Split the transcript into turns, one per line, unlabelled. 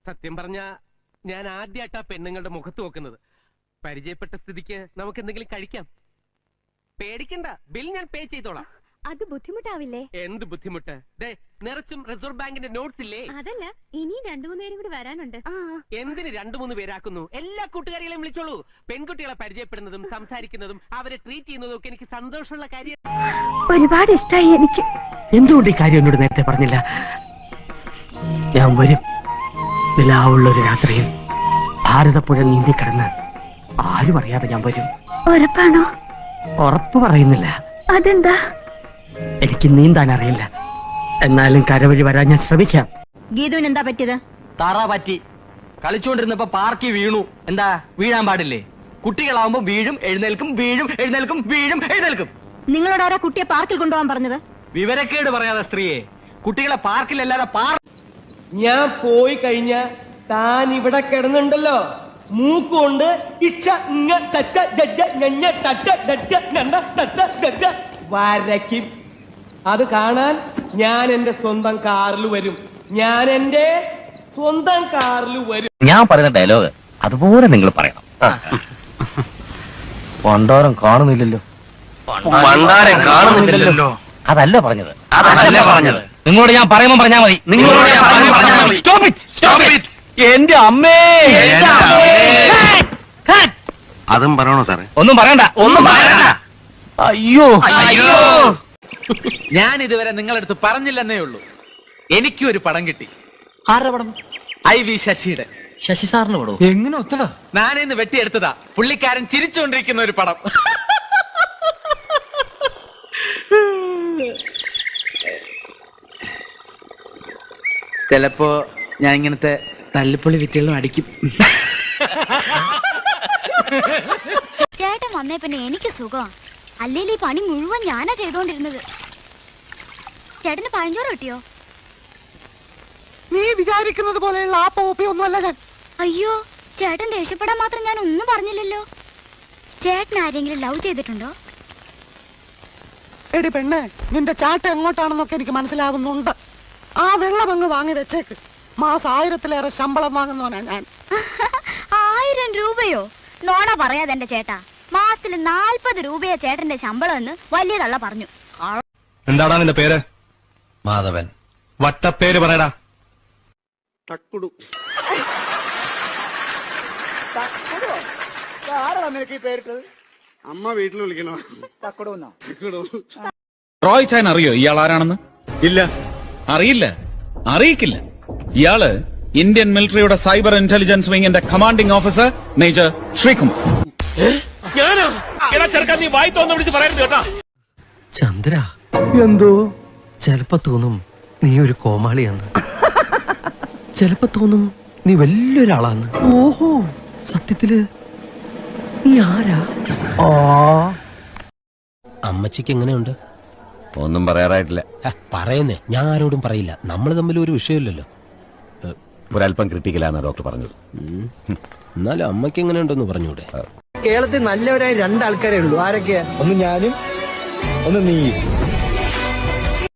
സത്യം പറഞ്ഞ ഞാൻ ആദ്യമായിട്ടാ പെണ്ണുങ്ങളുടെ മുഖത്ത് നോക്കുന്നത്. പരിചയപ്പെട്ട സ്ഥിതിക്ക് നമുക്ക് എന്തെങ്കിലും കഴിക്കാം. പേടിക്കണ്ട, ബിൽ ഞാൻ പേ ചെയ്തോളാം.
അത് ബുദ്ധിമുട്ടാവില്ലേ?
എന്ത് ബുദ്ധിമുട്ട്? നിറച്ചും റിസർവ് ബാങ്കിന്റെ നോട്ട്സ് ഇല്ലേ?
അതല്ല, ഇനി 2-3 പേരും കൂടി വരാനുണ്ട്.
എന്തിന് 2-3 പേരാക്കുന്നു? എല്ലാ കൂട്ടുകാരികളെയും വിളിച്ചോളൂ. പെൺകുട്ടികളെ പരിചയപ്പെടുന്നതും സംസാരിക്കുന്നതും അവരെ ട്രീറ്റ് ചെയ്യുന്നതും ഒക്കെ എനിക്ക് സന്തോഷമുള്ള കാര്യം.
ഒരുപാട് ഇഷ്ടമായി എനിക്ക്.
എന്തുകൊണ്ട് ഈ കാര്യം എന്നോട് നേരത്തെ പറഞ്ഞില്ല? ഞാൻ വരും. നിലാവുള്ളൊരു രാത്രിയിൽ ഭാരതപ്പുഴ നീന്തിക്കിടന്ന് ആരും അറിയാതെ ഞാൻ വരും.
ഉറപ്പാണോ?
ഉറപ്പ് പറയുന്നില്ല.
അതെന്താ?
എനിക്ക് നീന്താൻ അറിയില്ല. എന്നാലും കരവഴി വരാൻ ഞാൻ ശ്രമിക്കാം.
ഗീതുവിന് എന്താ പറ്റിയത്?
തറ പറ്റി. കളിച്ചുകൊണ്ടിരുന്നപ്പോ പാർക്കി വീണു. എന്താ, വീഴാൻ പാടില്ലേ? കുട്ടികളാവുമ്പോ വീഴും എഴുന്നേൽക്കും, വീഴും എഴുന്നേൽക്കും, വീഴും എഴുന്നേൽക്കും.
നിങ്ങളോട് ആരാ കുട്ടിയെ പാർക്കിൽ കൊണ്ടുപോകാൻ പറഞ്ഞത്?
വിവരക്കേട് പറയാതെ സ്ത്രീയെ. കുട്ടികളെ പാർക്കിലല്ലാതെ
ഞാൻ പോയി കഴിഞ്ഞ താൻ ഇവിടെ കിടന്നുണ്ടല്ലോ, മൂക്കുകൊണ്ട് വരയ്ക്കും. അത് കാണാൻ ഞാൻ എന്റെ സ്വന്തം കാറിൽ വരും.
ഞാൻ പറയുന്ന ഡയലോഗ് അതുപോലെ നിങ്ങൾ പറയണം. പണ്ടാരം കാണുന്നില്ലല്ലോ. അതല്ല പറഞ്ഞത്. നിങ്ങളോട് ഞാൻ പറയുമ്പോ പറഞ്ഞാ മതി. എന്റെ അമ്മേ,
അതും പറയണോ സാറേ?
ഒന്നും പറയണ്ട. അയ്യോ അയ്യോ,
ഞാൻ ഇതുവരെ നിങ്ങളടുത്ത് പറഞ്ഞില്ലെന്നേ ഉള്ളൂ. എനിക്കും ഒരു പടം കിട്ടി.
ആരുടെ പടം?
IV ശശിയുടെ.
ശശി സാറിന് പടം? എങ്ങനെ ഒത്തടാ?
ഞാനിന്ന് വെട്ടിയെടുത്തതാ. പുള്ളിക്കാരൻ ചിരിച്ചുകൊണ്ടിരിക്കുന്ന ഒരു പടം. ചിലപ്പോ ഞാൻ ഇങ്ങനത്തെ തല്ലിപ്പൊളി വിറ്റുകളും അടിക്കും.
ചേട്ടൻ വന്നേ പിന്നെ എനിക്ക് സുഖം. അല്ലെങ്കിൽ ഈ പണി മുഴുവൻ ഞാനാ ചെയ്തോണ്ടിരുന്നത്. ചേട്ടന് പഴഞ്ചോറ് കിട്ടിയോ?
നീ വിചാരിക്കുന്നത് പോലെയുള്ള ആ പോപ്പിയൊന്നുമല്ല ഞാൻ.
അയ്യോ, ചേട്ടൻ ദേഷ്യപ്പെടാൻ മാത്രം ഞാൻ ഒന്നും പറഞ്ഞില്ലല്ലോ. ചേട്ടൻ ആരെങ്കിലും ലവ് ചെയ്തിട്ടുണ്ടോ?
എടി പെണ്ണെ, നിന്റെ ചാട്ട എങ്ങോട്ടാണെന്നൊക്കെ എനിക്ക് മനസ്സിലാവുന്നുണ്ട്. ആ വെള്ളം അങ്ങ് വാങ്ങി വെച്ചേക്ക്. മാസം 1000-ലേറെ ശമ്പളം വാങ്ങുന്നവനാ ഞാൻ.
1000 രൂപയോ? നോണ പറയാതെ എന്റെ ചേട്ടാ. മാസത്തിൽ 40 രൂപയാ ചേട്ടന്റെ ശമ്പളം എന്ന് വലിയ തള്ള പറഞ്ഞു.
എന്താടാ നിന്റെ പേര്?
മാധവൻ.
വട്ടപ്പേര് പറയടാ.
തക്കുടു. ആരാണ് നിനക്ക് ഈ പേരിട്ടത്? അമ്മ വീട്ടിൽ വിളിക്കണോ? തക്കുടൂന്നോ?
റോയ് ചാൻ അറിയോ ഇയാൾ ആരാണെന്ന്?
ഇല്ല.
അറിയില്ല, അറിയിക്കില്ല. ഇയാള് ഇന്ത്യൻ മിലിറ്ററിയുടെ സൈബർ ഇന്റലിജൻസ് വിങ്ങിന്റെ commanding officer major Sreekumar.
Chandra, എന്തോ ചെലപ്പോ തോന്നും നീ ഒരു കോമാളിയാന്ന്. ചെലപ്പോ തോന്നും നീ വലിയൊരാളാന്ന്. ഓഹോ, സത്യത്തില് നീ ആരാ?
അമ്മച്ചിക്ക് എങ്ങനെയുണ്ട്?
ഒന്നും പറയാറായിട്ടില്ല.
പറയുന്നേ, ഞാൻ ആരോടും പറയില്ല. നമ്മൾ തമ്മിൽ ഒരു വിഷയമില്ലല്ലോ.
ഒരല്പം ക്രിട്ടിക്കലാന്നാ ഡോക്ടർ പറഞ്ഞത്.
എന്നാലും അമ്മയ്ക്ക് എങ്ങനെയുണ്ടെന്ന് പറഞ്ഞൂടെ?
കേരളത്തിൽ നല്ലവരായ 2 ആൾക്കാരേ ഉള്ളൂ. ആരൊക്കെയാ? ഒന്ന് ഞാനും, ഒന്ന് നീയും.